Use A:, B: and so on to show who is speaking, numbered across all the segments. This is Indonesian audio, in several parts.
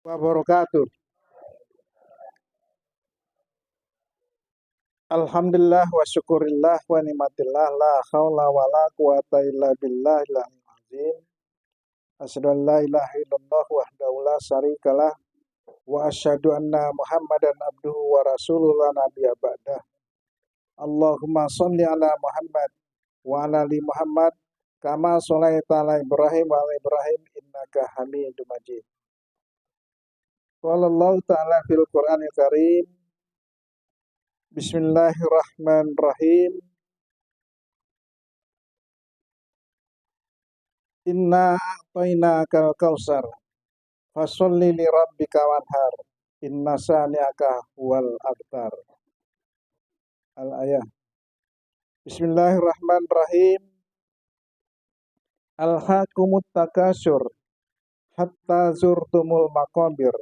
A: Wabarakatuh. Alhamdulillah wa syukurillah wa nimatillah la haula wa la quwata illa billahil azim. Asyhadu an la ilaha illallah wahdahu la syarikalah wa asyhadu anna Muhammadan abduhu wa rasuluhu la nabiyya ba'dah. Allahumma shalli ala Muhammad wa ala ali Muhammad kama shalaita ala Ibrahim wa ala Ibrahim innaka Hamidum Majid. Qala Allah ta'ala fil Qur'anil Karim. Bismillahirrahmanirrahim. Inna a'tainakal kautsar fasholli li rabbika wanhar inna sani'aka wal abtar. Al-ayah. Bismillahirrahmanirrahim. Alhaakumut takatsur hatta zurtumul maqabir.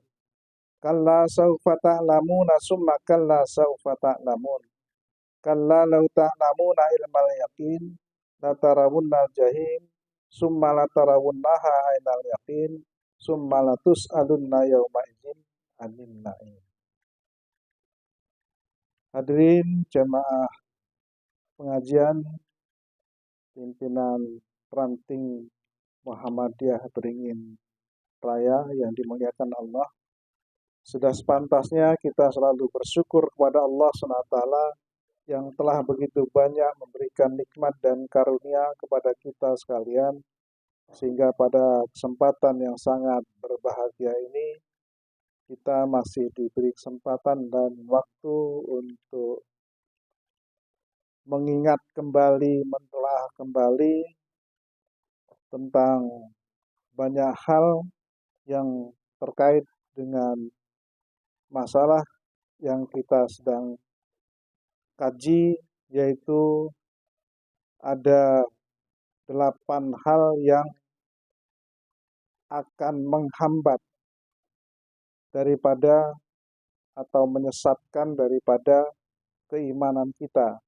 A: Kalla saufa ta'lamuna summa kalla saufa ta'lamun. Kalla law ta'lamuna ilmal yaqin latarawunnal jahim summa latarawunnaha ainal yaqin summa latus'alunna yawma idzin 'anil na'im. Hadirin jamaah pengajian pimpinan ranting Muhammadiyah Beringin Raya yang dimuliakan Allah. Sudah sepantasnya kita selalu bersyukur kepada Allah SWT yang telah begitu banyak memberikan nikmat dan karunia kepada kita sekalian, sehingga pada kesempatan yang sangat berbahagia ini kita masih diberi kesempatan dan waktu untuk mengingat kembali, menelaah kembali tentang banyak hal yang terkait dengan masalah yang kita sedang kaji, yaitu ada 8 hal yang akan menghambat daripada atau menyesatkan daripada keimanan kita.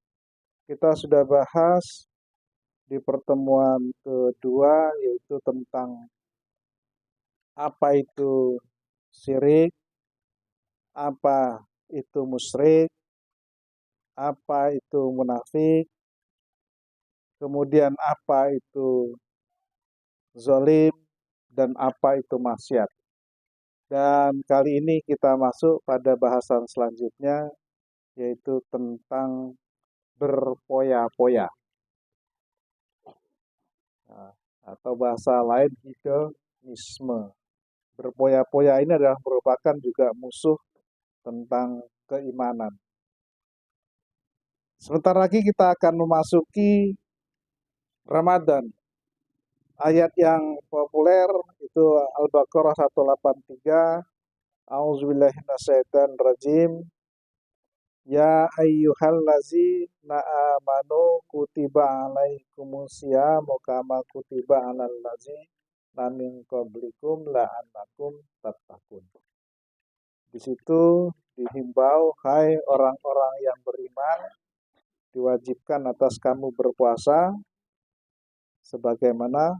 A: Kita sudah bahas di pertemuan kedua, yaitu tentang apa itu syirik, apa itu musyrik, apa itu munafik, kemudian apa itu zalim, dan apa itu maksiat. Dan kali ini kita masuk pada bahasan selanjutnya, yaitu tentang berpoya-poya. Nah, atau bahasa lain hedonisme. Berpoya-poya ini adalah merupakan juga musuh tentang keimanan. Sebentar lagi kita akan memasuki Ramadan. Ayat yang populer itu Al-Baqarah 183. A'udzubillahiminasyaitonirrajim. Ya ayyuhallazina amanu kutiba alaikumusyamu kama kutiba alal ladzina min qablikum la'allakum tattaqun. Di situ dihimbau, hai orang-orang yang beriman, diwajibkan atas kamu berpuasa sebagaimana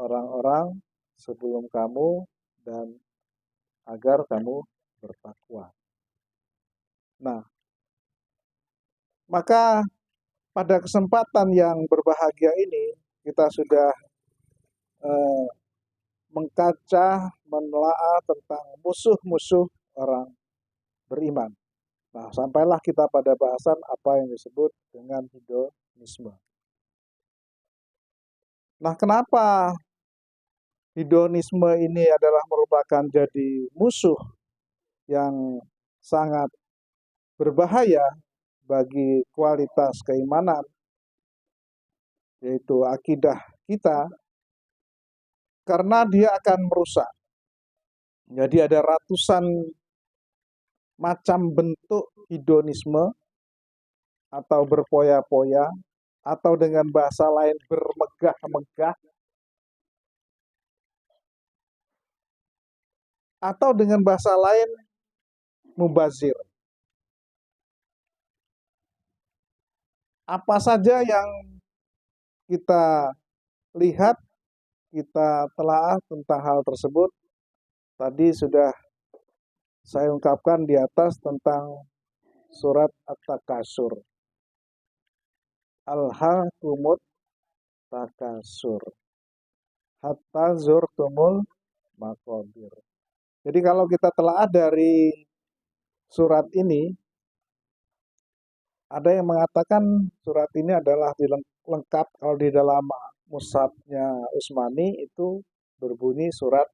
A: orang-orang sebelum kamu dan agar kamu bertakwa. Nah, maka pada kesempatan yang berbahagia ini kita sudah mengkaca, menelaah tentang musuh-musuh orang beriman. Nah, sampailah kita pada bahasan apa yang disebut dengan hedonisme. Nah, kenapa hedonisme ini adalah merupakan jadi musuh yang sangat berbahaya bagi kualitas keimanan, yaitu akidah kita, karena dia akan merusak. Jadi ada ratusan macam bentuk hedonisme atau berpoya-poya, atau dengan bahasa lain bermegah-megah, atau dengan bahasa lain mubazir. Apa saja yang kita lihat, kita telaah tentang hal tersebut, Tadi sudah saya ungkapkan di atas tentang surat At-Takasur. Alhaakumut takasur. Hatta zurtumul maqabir. Jadi kalau kita telah dari surat ini, ada yang mengatakan surat ini adalah lengkap kalau di dalam mushafnya Utsmani itu berbunyi surat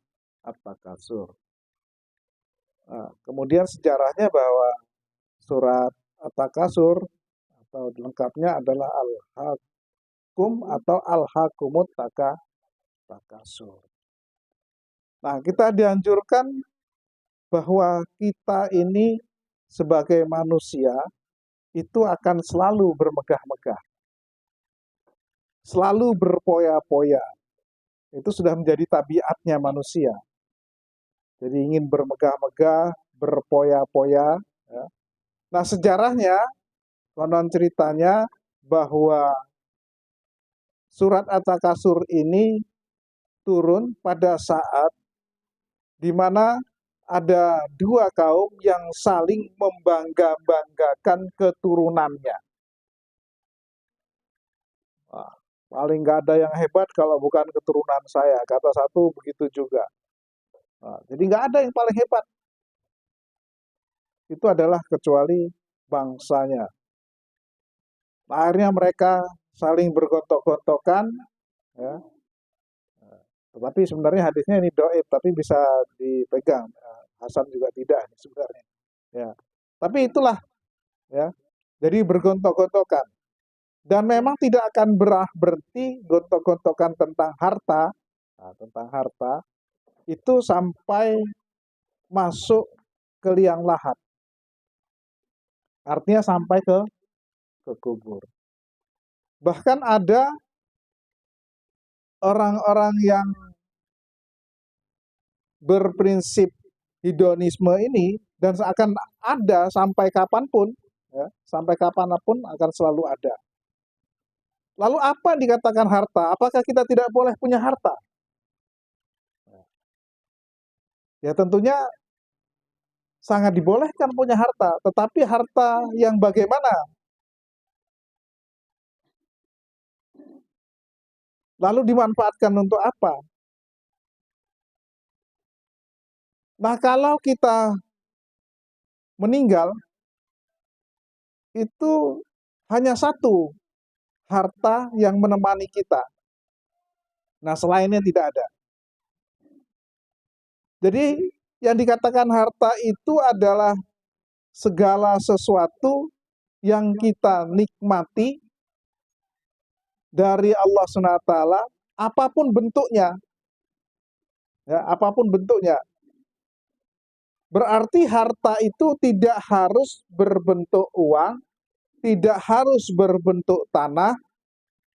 A: At-Takasur. Nah, kemudian sejarahnya bahwa surat At-Takasur atau lengkapnya adalah Al-Hakum atau Al-Hakumut Takasur. Nah, kita dianjurkan bahwa kita ini sebagai manusia itu akan selalu bermegah-megah, selalu berpoya-poya. Itu sudah menjadi tabiatnya manusia. Jadi ingin bermegah-megah, berpoya-poya. Ya. Nah, sejarahnya, konon ceritanya bahwa surat At-Takasur ini turun pada saat di mana ada dua kaum yang saling membangga-banggakan keturunannya. Nah, paling nggak ada yang hebat kalau bukan keturunan saya. Kata satu begitu juga. Nah, jadi nggak ada yang paling hebat. Itu adalah kecuali bangsanya. Nah, akhirnya mereka saling bergontok-gontokan. Ya. Tetapi sebenarnya hadisnya ini doib, tapi bisa dipegang. Hasan juga tidak sebenarnya. Ya. Tapi itulah, ya. Jadi bergontok-gontokan. Dan memang tidak akan berhenti gontok-gontokan tentang harta. Nah, tentang harta itu sampai masuk ke liang lahat. Artinya sampai ke kubur. Bahkan ada orang-orang yang berprinsip hedonisme ini dan akan ada sampai kapanpun, ya, sampai kapanpun akan selalu ada. Lalu apa yang dikatakan harta? Apakah kita tidak boleh punya harta? Ya tentunya sangat dibolehkan punya harta, tetapi harta yang bagaimana? Lalu dimanfaatkan untuk apa? Nah, kalau kita meninggal, itu hanya satu harta yang menemani kita. Nah, selainnya tidak ada. Jadi, yang dikatakan harta itu adalah segala sesuatu yang kita nikmati dari Allah SWT, apapun bentuknya. Ya, apapun bentuknya. Berarti harta itu tidak harus berbentuk uang, tidak harus berbentuk tanah,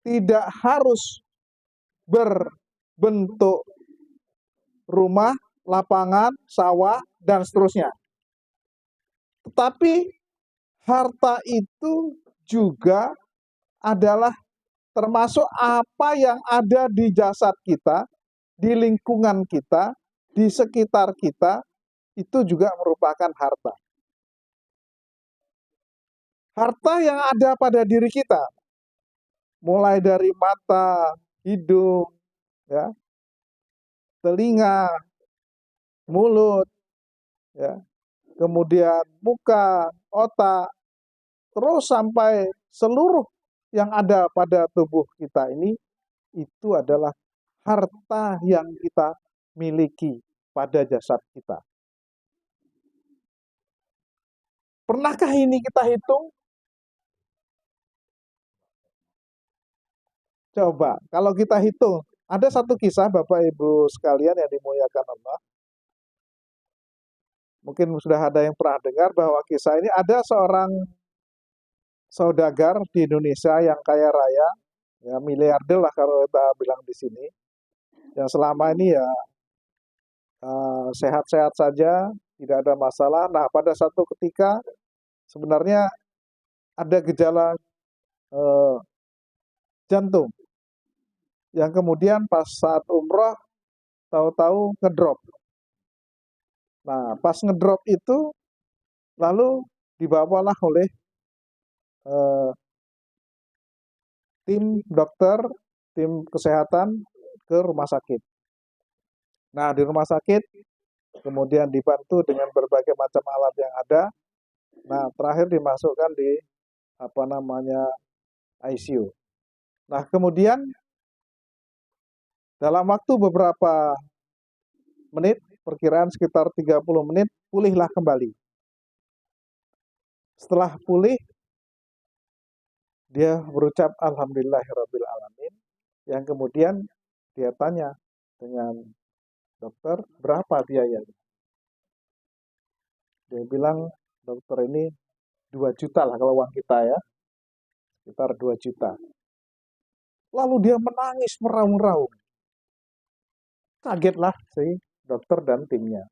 A: tidak harus berbentuk rumah, lapangan, sawah, dan seterusnya. Tetapi harta itu juga adalah termasuk apa yang ada di jasad kita, di lingkungan kita, di sekitar kita, itu juga merupakan harta. Harta yang ada pada diri kita, mulai dari mata, hidung, ya, telinga, mulut, ya, kemudian muka, otak, terus sampai seluruh yang ada pada tubuh kita ini, itu adalah harta yang kita miliki pada jasad kita. Pernahkah ini kita hitung? Coba, kalau kita hitung, ada satu kisah Bapak Ibu sekalian yang dimuliakan Allah. Mungkin sudah ada yang pernah dengar bahwa kisah ini ada seorang saudagar di Indonesia yang kaya raya, ya miliarder lah kalau kita bilang di sini, yang selama ini ya sehat-sehat saja, tidak ada masalah. Nah, pada satu ketika sebenarnya ada gejala jantung yang kemudian pas saat umroh tahu-tahu ngedrop. Nah, pas ngedrop itu lalu dibawalah oleh eh, tim dokter, tim kesehatan ke rumah sakit. Nah, di rumah sakit kemudian dibantu dengan berbagai macam alat yang ada. Nah, terakhir dimasukkan di apa namanya ICU. Nah, kemudian dalam waktu beberapa menit, perkiraan sekitar 30 menit, pulihlah kembali. Setelah pulih, dia berucap Alhamdulillahirabbil alamin. Yang kemudian dia tanya dengan dokter, berapa biayanya? Dia bilang, dokter ini 2 juta lah kalau uang kita ya, sekitar 2 juta. Lalu dia menangis meraung-raung. Kagetlah si dokter dan timnya.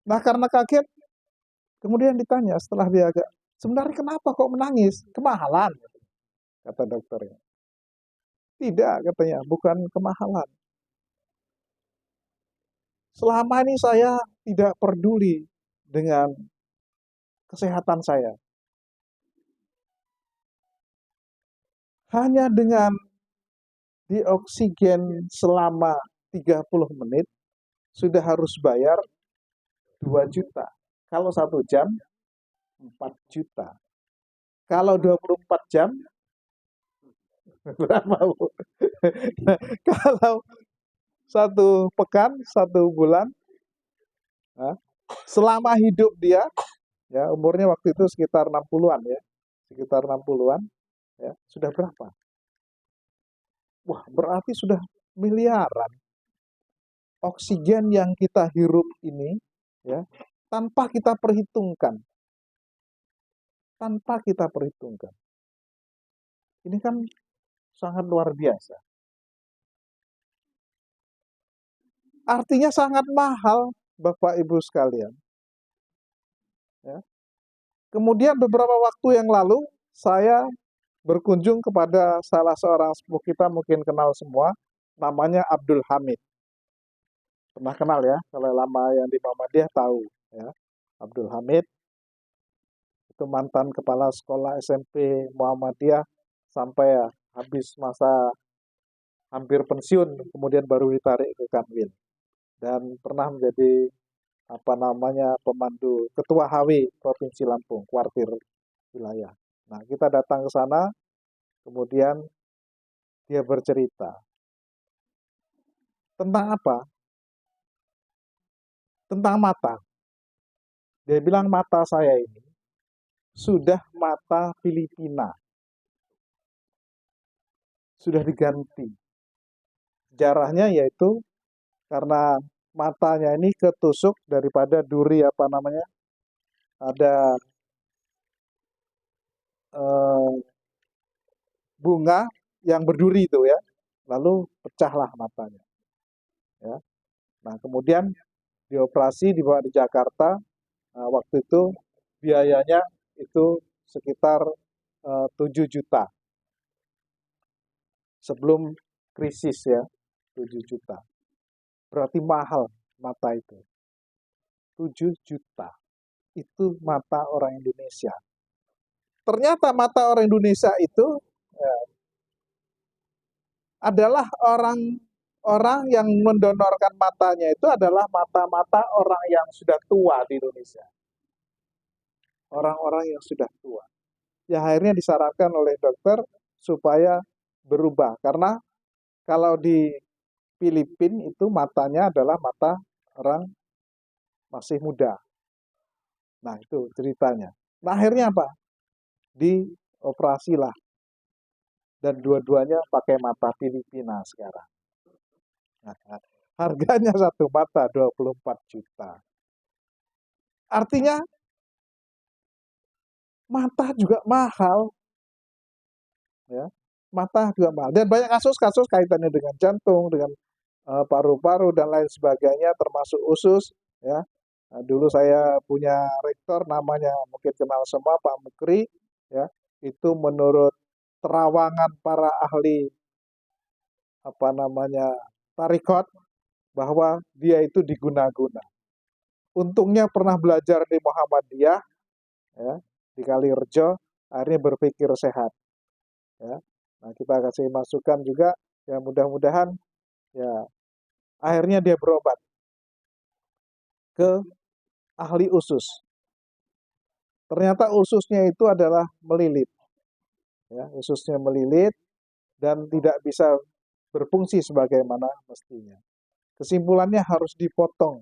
A: Nah, karena kaget, kemudian ditanya setelah dia agak, sebenarnya kenapa kok menangis? Kemahalan, kata dokternya. Tidak, katanya, bukan kemahalan. Selama ini saya tidak peduli dengan kesehatan saya. Hanya dengan dioksigen selama 30 menit, sudah harus bayar 2 juta. Kalau 1 jam, 4 juta. Kalau 24 jam, berapa Bu? Kalau 1 pekan, 1 bulan, selama hidup dia, ya umurnya waktu itu sekitar 60-an ya, sekitar 60-an, ya sudah berapa? Wah, berarti sudah miliaran. Oksigen yang kita hirup ini, ya, tanpa kita perhitungkan, tanpa kita perhitungkan. Ini kan sangat luar biasa. Artinya sangat mahal, Bapak Ibu sekalian. Ya. Kemudian beberapa waktu yang lalu, saya berkunjung kepada salah seorang sepuh kita, mungkin kenal semua, namanya Abdul Hamid. Pernah kenal ya, kalau lama yang di Muhammadiyah tahu. Ya. Abdul Hamid, itu mantan kepala sekolah SMP Muhammadiyah sampai ya, habis masa hampir pensiun, kemudian baru ditarik ke Kanwil. Dan pernah menjadi apa namanya pemandu ketua HW Provinsi Lampung, kuartir wilayah. Nah, kita datang ke sana, kemudian dia bercerita tentang apa? Tentang mata. Dia bilang mata saya ini sudah mata Filipina, sudah diganti. Sejarahnya yaitu karena matanya ini ketusuk daripada duri apa namanya, ada bunga yang berduri itu ya, lalu pecahlah matanya. Ya. Nah, kemudian dioperasi dibawa di Jakarta. Nah, waktu itu biayanya itu sekitar 7 juta sebelum krisis ya, 7 juta. Berarti mahal mata itu. 7 juta. Itu mata orang Indonesia. Ternyata mata orang Indonesia itu ya, adalah orang yang mendonorkan matanya itu adalah mata-mata orang yang sudah tua di Indonesia. Orang-orang yang sudah tua. Ya akhirnya disarankan oleh dokter supaya berubah. Karena kalau di Filipina itu matanya adalah mata orang masih muda. Nah itu ceritanya. Nah akhirnya apa? Dioperasi lah. Dan dua-duanya pakai mata Filipina sekarang. Nah, harganya satu mata 24 juta. Artinya mata juga mahal. Ya. Mata juga mahal. Dan banyak kasus-kasus kaitannya dengan jantung, dengan paru-paru dan lain sebagainya, termasuk usus. Ya. Nah, dulu saya punya rektor namanya mungkin kenal semua Pak Mukri. Ya. Itu menurut terawangan para ahli apa namanya tarikot bahwa dia itu diguna-guna. untungnya pernah belajar di Muhammadiyah, ya, di Kalirejo, akhirnya berpikir sehat. Ya. Nah, kita kasih masukan juga, ya mudah-mudahan ya akhirnya dia berobat ke ahli usus. Ternyata ususnya itu adalah melilit, ya, ususnya melilit dan tidak bisa berfungsi sebagaimana mestinya. Kesimpulannya harus dipotong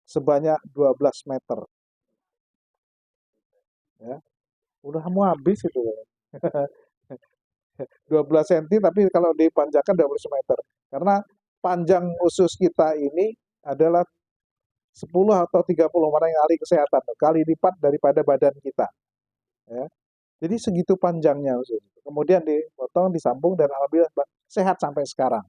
A: sebanyak 12 meter. Ya. Udah mau habis itu. 12 cm tapi kalau dipanjangkan 12 meter. Karena panjang usus kita ini adalah 10 atau 30 orang yang ahli kesehatan, kali lipat daripada badan kita. Ya. Jadi segitu panjangnya usus. Kemudian dipotong, disambung dan alhamdulillah sehat sampai sekarang.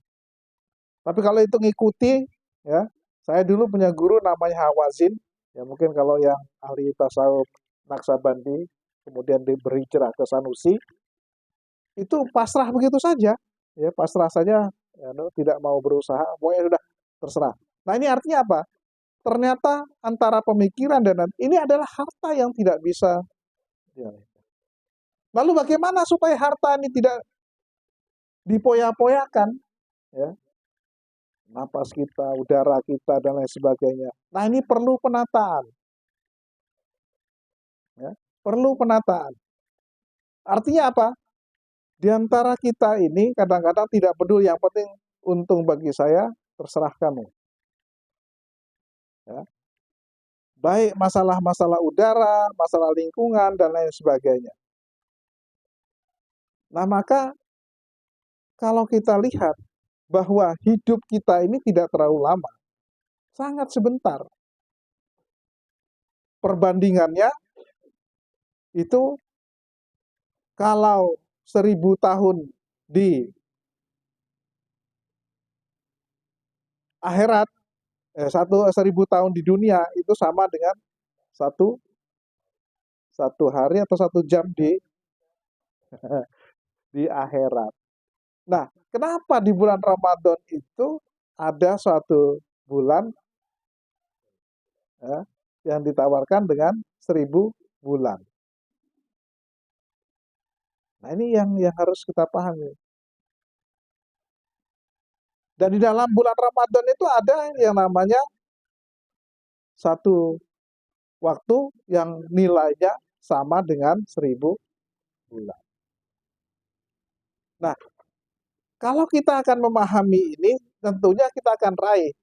A: Tapi kalau itu ngikuti, ya, saya dulu punya guru namanya Hawazin, ya mungkin kalau yang ahli tasawuf Naksabandi, kemudian diberi cerah ke Sanusi, itu pasrah begitu saja, ya pasrah saja, ya, tidak mau berusaha, pokoknya sudah terserah. Nah ini artinya apa? Ternyata antara pemikiran dan ini adalah harta yang tidak bisa. Ya. Lalu bagaimana supaya harta ini tidak dipoya-poyakan? Ya, napas kita, udara kita, dan lain sebagainya. Nah ini perlu penataan. Ya, perlu penataan. Artinya apa? Di antara kita ini kadang-kadang tidak peduli, yang penting untung bagi saya, terserah kamu. Ya. Baik masalah-masalah udara, masalah lingkungan, dan lain sebagainya. Nah maka kalau kita lihat bahwa hidup kita ini tidak terlalu lama, sangat sebentar. Perbandingannya itu kalau 1000 tahun di akhirat, 1000 tahun di dunia itu sama dengan satu hari atau 1 jam di akhirat. Nah, kenapa di bulan Ramadan itu ada suatu bulan, ya, yang ditawarkan dengan 1000 bulan? Nah, ini yang harus kita pahami. Dan di dalam bulan Ramadan itu ada yang namanya satu waktu yang nilainya sama dengan 1000 bulan. Nah, kalau kita akan memahami ini, tentunya kita akan raih.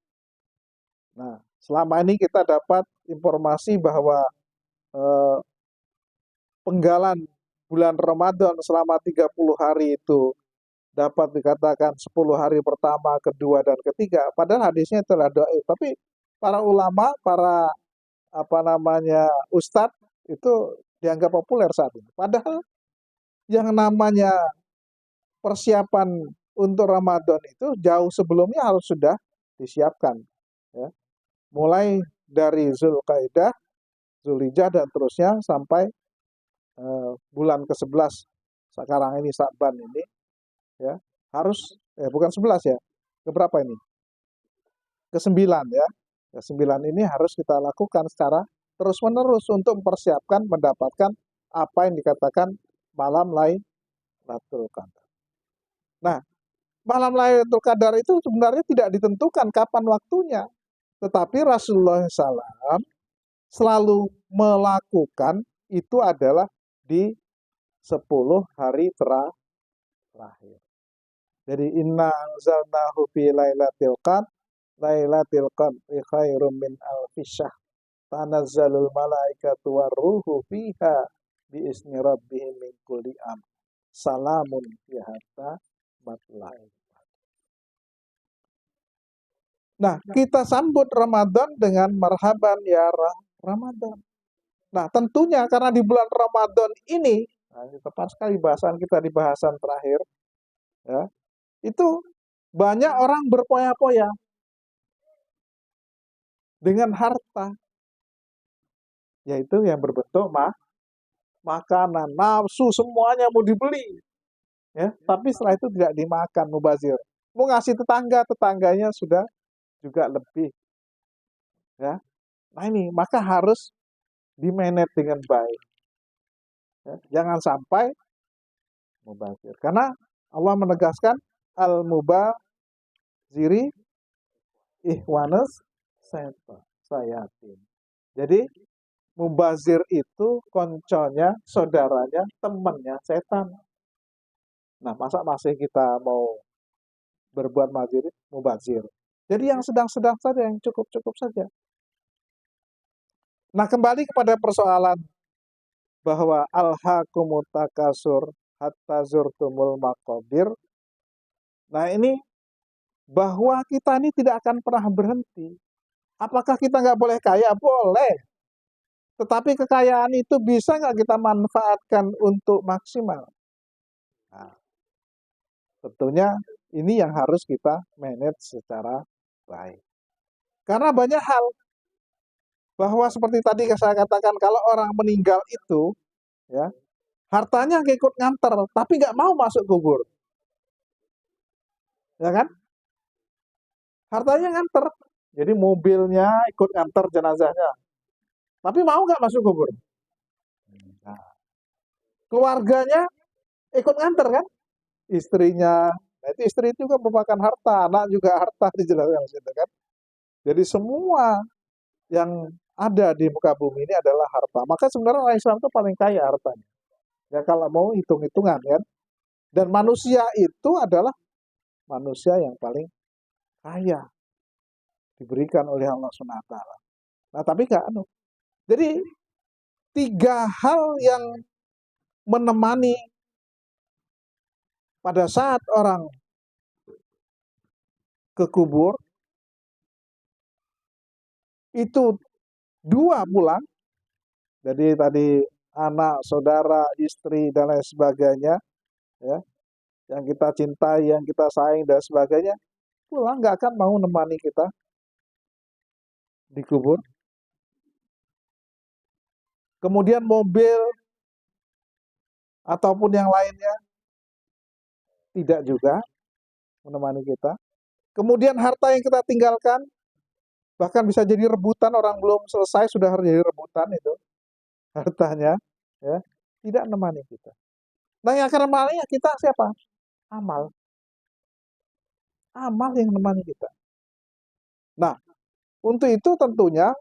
A: Nah, selama ini kita dapat informasi bahwa eh, penggalan bulan Ramadan selama 30 hari itu dapat dikatakan 10 hari pertama, kedua, dan ketiga. Padahal hadisnya telah dhaif. Tapi para ulama, para ustadz itu dianggap populer saat ini. Padahal yang namanya persiapan untuk Ramadan itu jauh sebelumnya harus sudah disiapkan. Ya. Mulai dari Zulkaidah, Zulhijjah, dan terusnya sampai bulan ke-11 sekarang ini, Sa'ban ini, ya harus bukan 11 ya, keberapa ini? Ke-9 ya. Ke-9 ini harus kita lakukan secara terus-menerus untuk mempersiapkan mendapatkan apa yang dikatakan malam Lailatul Qadar. Nah, malam Lailatul Qadar itu sebenarnya tidak ditentukan kapan waktunya, tetapi Rasulullah SAW selalu melakukan itu adalah di 10 hari terakhir. Jadi inna anzalnahu fi lailatul qadr, lailatul qadri khairum min alfi syahr, tanazzalul malaikatu warruhu fiha bi ismi rabbihim min kulli amr, salamun fiha hatta matla'il. Nah, kita sambut Ramadan dengan marhaban ya Ramadan. Nah, tentunya karena di bulan Ramadan ini, nah, ini tepat sekali bahasan kita di bahasan terakhir, ya, itu banyak orang berpoya-poya dengan harta, yaitu yang berbentuk makanan, nafsu, semuanya mau dibeli, ya, tapi setelah itu tidak dimakan, mubazir. Mau ngasih tetangga, tetangganya sudah juga lebih, ya. Nah ini, maka harus di-manage dengan baik. Ya, jangan sampai mubazir. Karena Allah menegaskan al-mubaziri ihwanus sayatin. Jadi mubazir itu konconya, saudaranya, temannya setan. Nah, masa masih kita mau berbuat mubazir? Jadi yang sedang-sedang saja, yang cukup-cukup saja. Nah, kembali kepada persoalan bahwa al-hakumut takasur hatta zurtumul maqabir. Nah, ini bahwa kita ini tidak akan pernah berhenti. Apakah kita nggak boleh kaya? Boleh. Tetapi kekayaan itu bisa nggak kita manfaatkan untuk maksimal? Nah, tentunya ini yang harus kita manage secara baik. Karena banyak hal bahwa seperti tadi saya katakan, kalau orang meninggal itu, ya hartanya ikut nganter, tapi nggak mau masuk kubur, ya kan? Hartanya nganter, jadi mobilnya ikut nganter jenazahnya, tapi mau nggak masuk kubur? Nah, keluarganya ikut nganter kan? Istrinya, nah itu istri itu kan merupakan harta, anak juga harta dijelaskan situ kan. Jadi semua yang ada di muka bumi ini adalah harta. Maka sebenarnya orang Islam itu paling kaya hartanya. Ya kalau mau hitung-hitungan kan. Dan manusia itu adalah manusia yang paling kaya diberikan oleh Allah SWT. Nah tapi kan, jadi tiga hal yang menemani pada saat orang ke kubur itu dua pulang. Jadi tadi anak, saudara, istri dan lain sebagainya, ya, yang kita cintai, yang kita sayang dan sebagainya, pulang nggak akan mau menemani kita di kubur. Kemudian mobil ataupun yang lainnya tidak juga menemani kita. Kemudian harta yang kita tinggalkan bahkan bisa jadi rebutan, orang belum selesai sudah jadi rebutan itu hartanya, ya tidak menemani kita. Nah yang akan menemani kita siapa? Amal, amal yang menemani kita. Nah untuk itu tentunya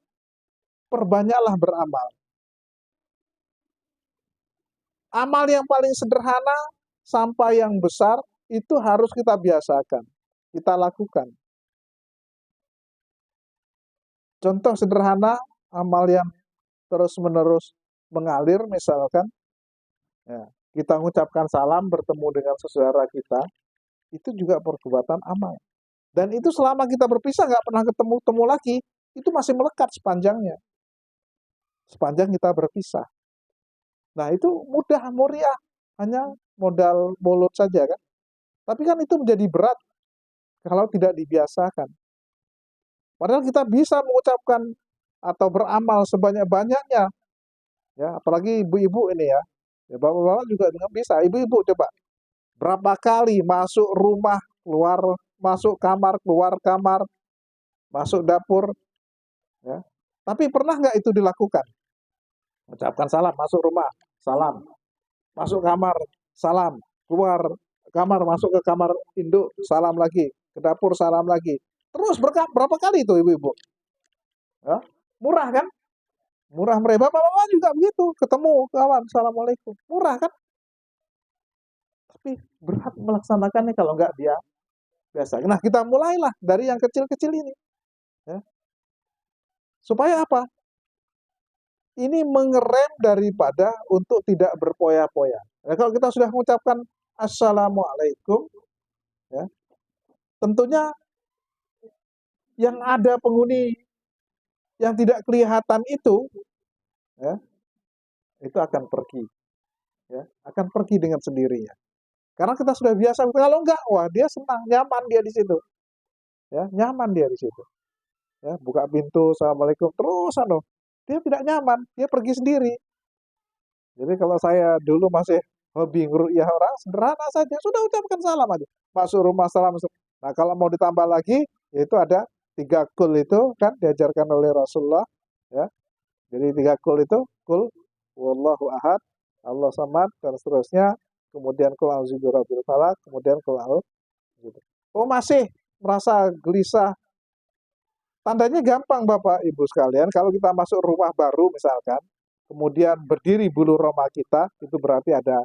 A: perbanyaklah beramal. Amal yang paling sederhana sampai yang besar itu harus kita biasakan, kita lakukan. Contoh sederhana, amal yang terus-menerus mengalir, misalkan, ya, kita mengucapkan salam bertemu dengan saudara kita, itu juga perbuatan amal. Dan itu selama kita berpisah nggak pernah ketemu-temu lagi, itu masih melekat sepanjangnya. Sepanjang kita berpisah. Nah itu mudah muriah, hanya modal mulut saja kan. Tapi kan itu menjadi berat kalau tidak dibiasakan. Padahal kita bisa mengucapkan atau beramal sebanyak-banyaknya. Ya, apalagi ibu-ibu ini ya. Ya, bapak-bapak juga bisa. Ibu-ibu coba berapa kali masuk rumah, keluar, masuk kamar, keluar kamar, masuk dapur, ya. Tapi pernah nggak itu dilakukan? Ucapkan salam, masuk rumah, salam, masuk kamar, salam, keluar kamar, masuk ke kamar induk, salam lagi, ke dapur, salam lagi. Terus berapa kali itu ibu-ibu? Ya, murah kan? Murah mereka, bapak-bapak juga begitu, ketemu kawan, assalamualaikum, murah kan? Tapi berat melaksanakannya kalau nggak dia biasa. Nah kita mulailah dari yang kecil-kecil ini, ya. Supaya apa? Ini mengerem daripada untuk tidak berpoya-poya. Nah, kalau kita sudah mengucapkan assalamualaikum, ya, tentunya yang ada penghuni yang tidak kelihatan itu, ya, itu akan pergi, ya, akan pergi dengan sendirinya. Karena kita sudah biasa. Kalau enggak, wah dia senang, nyaman dia di situ, ya, nyaman dia di situ. Ya, buka pintu, assalamualaikum, terus dia tidak nyaman, dia pergi sendiri. Jadi kalau saya dulu masih hobi ngeru'yah orang, sederhana saja, sudah ucapkan salam aja. Masuk rumah salam. Nah kalau mau ditambah lagi, yaitu ada 3 kul itu kan diajarkan oleh Rasulullah. Ya. Jadi 3 kul itu kul wallahu ahad, Allah samad dan seterusnya. Kemudian kul a'udzu birabbil falaq, kemudian kul a'udzu. Oh, masih merasa gelisah. Tandanya gampang Bapak Ibu sekalian, kalau kita masuk rumah baru misalkan, kemudian berdiri bulu roma kita, itu berarti ada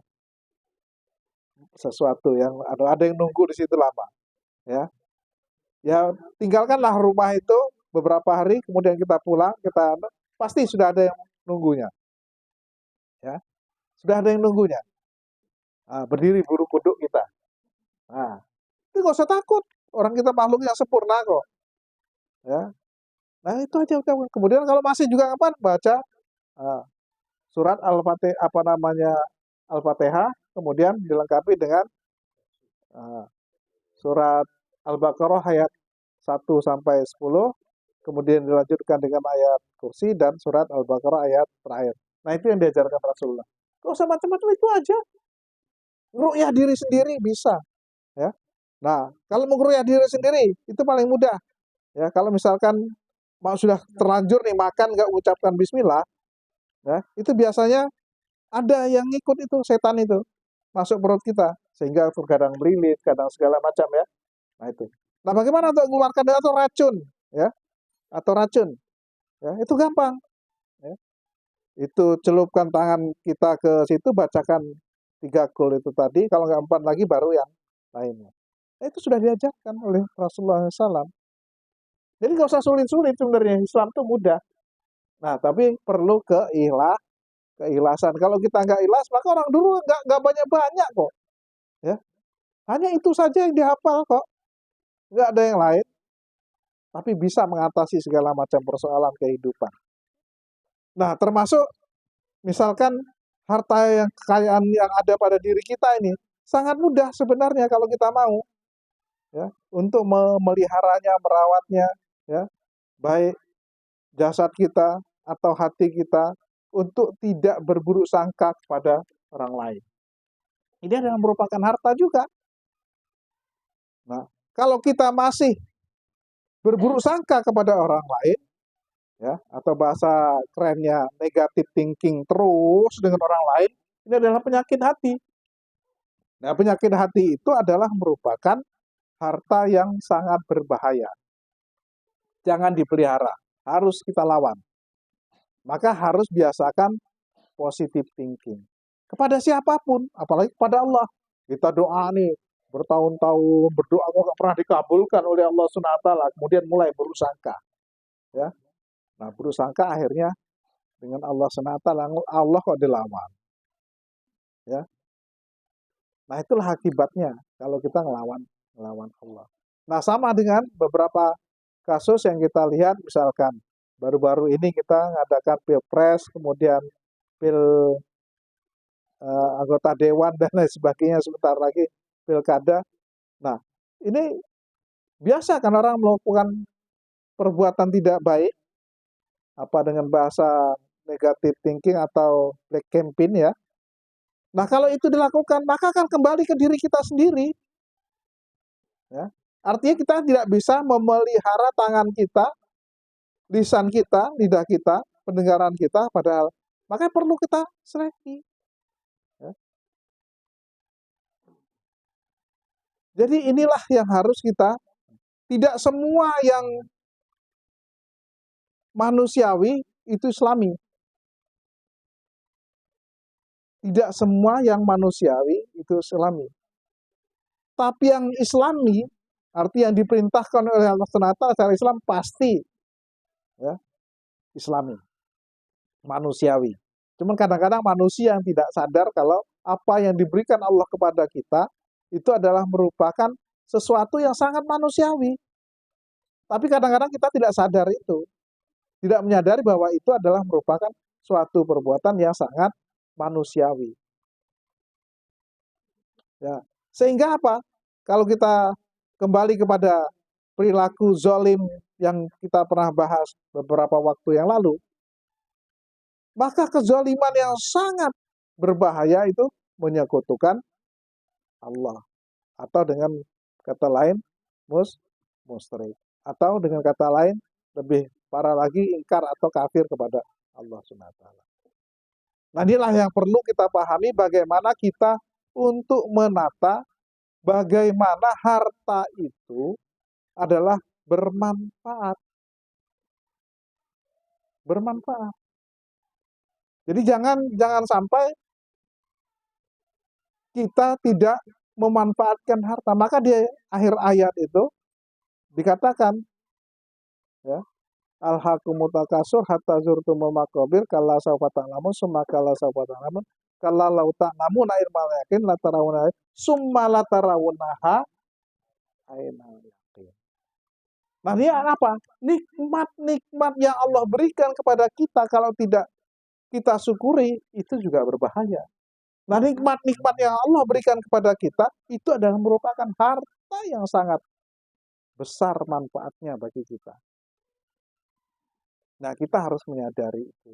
A: sesuatu yang ada yang nunggu di situ lama, ya. Ya, tinggalkanlah rumah itu beberapa hari, kemudian kita pulang, kita pasti sudah ada yang nunggunya, ya. Sudah ada yang nunggunya. Nah, berdiri bulu kuduk kita. Nah, itu nggak usah takut. Orang kita makhluk yang sempurna kok, ya. Nah, itu aja. Kemudian kalau masih juga kapan baca uh, surat Al-Fatihah, apa namanya, Al-Fatihah, kemudian dilengkapi dengan uh, surat Al-Baqarah ayat 1 sampai 10, kemudian dilanjutkan dengan ayat kursi dan surat Al-Baqarah ayat terakhir. Nah, itu yang diajarkan Rasulullah. Gak usah macam-macam, itu aja. Ru'yah diri sendiri bisa, ya. Nah, kalau menguru'yah diri sendiri itu paling mudah. Ya, kalau misalkan mau sudah terlanjur nih makan nggak ucapkan bismillah, ya, itu biasanya ada yang ngikut itu, setan itu masuk perut kita sehingga kadang melilit, kadang segala macam, ya. Nah, itu. Nah, bagaimana untuk mengeluarkan atau racun, ya? Atau racun, ya, itu gampang, ya. Itu celupkan tangan kita ke situ, bacakan 3 kul itu tadi, kalau nggak 4 lagi baru yang lainnya. Nah, itu sudah diajarkan oleh Rasulullah SAW. Jadi nggak usah sulit-sulit sebenarnya, Islam itu mudah. Nah, tapi perlu keikhlasan. Kalau kita nggak ikhlas, maka orang dulu nggak banyak-banyak kok. Ya, hanya itu saja yang dihafal kok, nggak ada yang lain. Tapi bisa mengatasi segala macam persoalan kehidupan. Nah, termasuk misalkan harta yang kekayaan yang ada pada diri kita ini sangat mudah sebenarnya kalau kita mau, ya, untuk memeliharanya, merawatnya, ya, baik jasad kita atau hati kita, untuk tidak berburuk sangka kepada orang lain. Ini adalah merupakan harta juga. Nah, kalau kita masih berburuk sangka kepada orang lain, ya, atau bahasa kerennya negative thinking terus dengan orang lain, ini adalah penyakit hati. Nah, penyakit hati itu adalah merupakan harta yang sangat berbahaya. Jangan dipelihara, harus kita lawan. Maka harus biasakan positive thinking. Kepada siapapun, apalagi kepada Allah. Kita doa nih, bertahun-tahun berdoa kok nggak pernah dikabulkan oleh Allah SWT, kemudian mulai bersangka. Ya. Nah, bersangka akhirnya dengan Allah SWT, Allah kok dilawan. Ya. Nah, itulah akibatnya kalau kita ngelawan Allah. Nah, sama dengan beberapa kasus yang kita lihat, misalkan baru-baru ini kita ngadakan pilpres, kemudian anggota dewan dan lain sebagainya, sebentar lagi pilkada. Nah, ini biasa kan orang melakukan perbuatan tidak baik, apa dengan bahasa negative thinking atau black campaign, ya. Nah, kalau itu dilakukan, maka akan kembali ke diri kita sendiri. Ya. Artinya kita tidak bisa memelihara tangan kita, lisan kita, lidah kita, pendengaran kita, padahal makanya perlu kita seleksi. Ya. Jadi inilah yang harus kita, tidak semua yang manusiawi itu Islami. Tidak semua yang manusiawi itu Islami. Tapi yang Islami, arti yang diperintahkan oleh Allah SWT secara Islam pasti, ya, Islami, manusiawi. Cuman kadang-kadang manusia yang tidak sadar kalau apa yang diberikan Allah kepada kita itu adalah merupakan sesuatu yang sangat manusiawi. Tapi kadang-kadang kita tidak sadar itu, tidak menyadari bahwa itu adalah merupakan suatu perbuatan yang sangat manusiawi. Ya. Sehingga apa? Kalau kita kembali kepada perilaku zolim yang kita pernah bahas beberapa waktu yang lalu, maka kezoliman yang sangat berbahaya itu menyekutukan Allah. Atau dengan kata lain, musyrik. Atau dengan kata lain, lebih para lagi ingkar atau kafir kepada Allah SWT. Nah, inilah yang perlu kita pahami bagaimana kita untuk menata bagaimana harta itu adalah bermanfaat. Bermanfaat. Jadi jangan sampai kita tidak memanfaatkan harta. Maka di akhir ayat itu dikatakan, ya, alhaqumut takasur hatta zurtumul maqabir kalla sawfa ta'lamun summa kalla sawfa ta'lamun kalla law ta'lamuna ilmal yaqin la tarawuna summa la tarawunaha ainal yaqin. Nah, ini apa? Nikmat-nikmat yang Allah berikan kepada kita kalau tidak kita syukuri itu juga berbahaya. Nah, nikmat-nikmat yang Allah berikan kepada kita itu adalah merupakan harta yang sangat besar manfaatnya bagi kita. Nah, kita harus menyadari itu.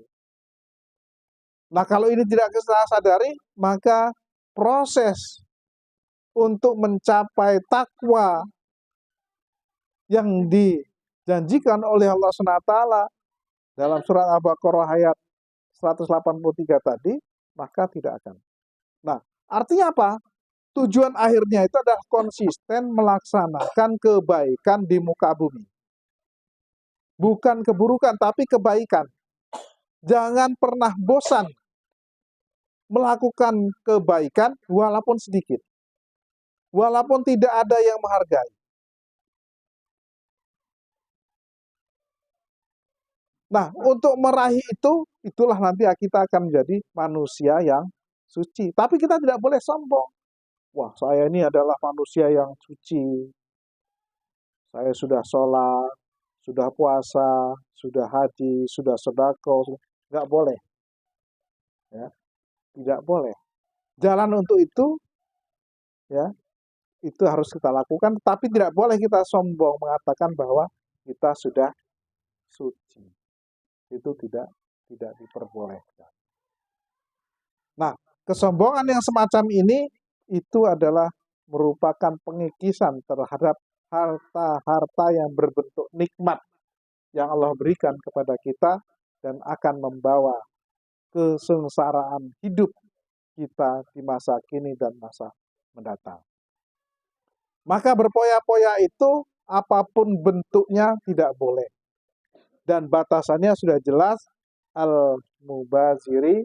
A: Nah, kalau ini tidak kita sadari, maka proses untuk mencapai takwa yang dijanjikan oleh Allah SWT dalam surat Al-Baqarah ayat 183 tadi, maka tidak akan. Nah, artinya apa? Tujuan akhirnya itu adalah konsisten melaksanakan kebaikan di muka bumi. Bukan keburukan, tapi kebaikan. Jangan pernah bosan melakukan kebaikan walaupun sedikit. Walaupun tidak ada yang menghargai. Nah, untuk meraih itu, itulah nanti kita akan menjadi manusia yang suci. Tapi kita tidak boleh sombong. Wah, saya ini adalah manusia yang suci. Saya sudah sholat, sudah puasa, sudah haji, sudah sedekah. Nggak boleh. Ya, tidak boleh. Jalan untuk itu, ya, itu harus kita lakukan. Tapi tidak boleh kita sombong mengatakan bahwa kita sudah suci. Itu tidak diperbolehkan. Nah, kesombongan yang semacam ini itu adalah merupakan pengikisan terhadap harta-harta yang berbentuk nikmat yang Allah berikan kepada kita dan akan membawa kesengsaraan hidup kita di masa kini dan masa mendatang. Maka berpoya-poya itu apapun bentuknya tidak boleh. Dan batasannya sudah jelas, al-mubaziri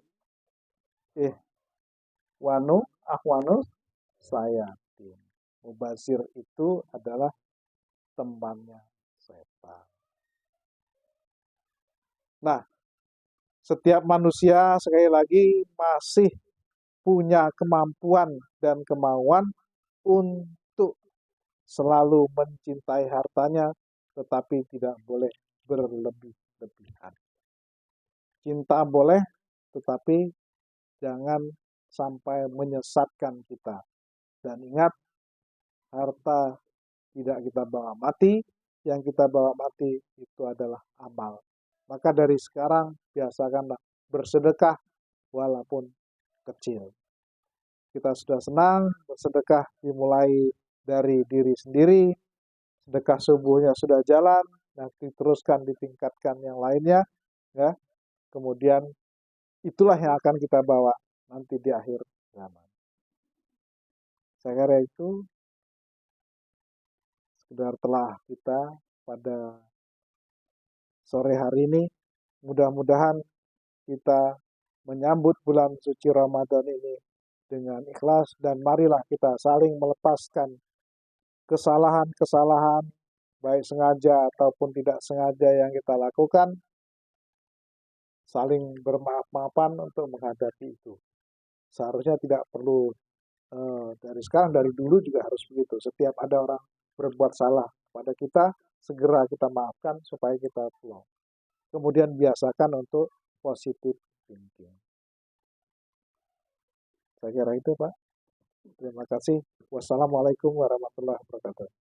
A: ahwanu sayatin. Mubazir itu adalah temannya setan. Nah, setiap manusia sekali lagi masih punya kemampuan dan kemauan untuk selalu mencintai hartanya, tetapi tidak boleh berlebih-lebihan. Cinta boleh, tetapi jangan sampai menyesatkan kita. Dan ingat, harta tidak kita bawa mati, yang kita bawa mati itu adalah amal. Maka dari sekarang biasakanlah bersedekah walaupun kecil. Kita sudah senang, bersedekah dimulai dari diri sendiri, sedekah subuhnya sudah jalan, nanti teruskan ditingkatkan yang lainnya, ya. Kemudian itulah yang akan kita bawa nanti di akhir zaman. Saya kira itu sekedar telah kita pada sore hari ini. Mudah-mudahan kita menyambut bulan suci Ramadan ini dengan ikhlas dan marilah kita saling melepaskan kesalahan-kesalahan baik sengaja ataupun tidak sengaja yang kita lakukan, saling bermaaf-maafan untuk menghadapi itu. Seharusnya tidak perlu dari sekarang, dari dulu juga harus begitu. Setiap ada orang berbuat salah pada kita, segera kita maafkan supaya kita pulang. Kemudian biasakan untuk positive thinking. Saya kira itu, Pak. Terima kasih. Wassalamualaikum warahmatullahi wabarakatuh.